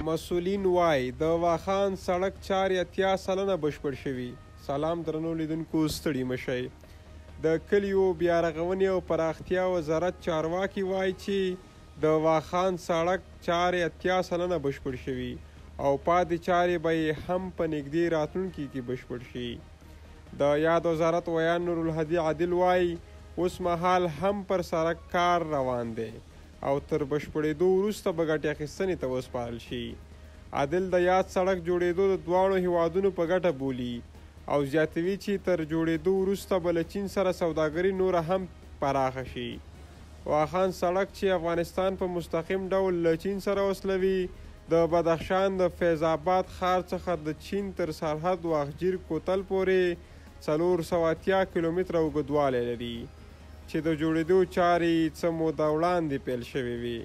مسؤلین وایي د واخان سړک چارې 80 سلنه بشپړ شوي. سلام درنو لیدونکو، ستړي مشئ. د کلیو بیا رغونې او پراختیا وزارت چارواکي وایي چې د واخان سړک چارې 80 سلنه بشپړ شوي او پاتې چارې به یې هم په نږدې راتلونکي کې بشپړ شي. د یاد وزارت ویان نورالهدي عادل وایي اوس مهال هم پر سړک کار روان دی او تر بشپړېدو وروسته به ګټې اخیستنې ته وسپارل شي. عادل د یاد سړک جوړېدو د دواړو هیوادونو په ګټه بولي او زیاتوي چې تر جوړېدو وروسته به له چین سره سوداګري نوره هم پراخه شي. واخان سړک چې افغانستان په مستقیم ډول له چین سره وصلوي، د بدخشان د فیض آباد ښار څخه د چین تر سرحد واخجیر کوتل پورې 480 کیلومتره اوږدوالی لري چې د جوړېدو چارې څه موده وړاندې پیل شوې وې.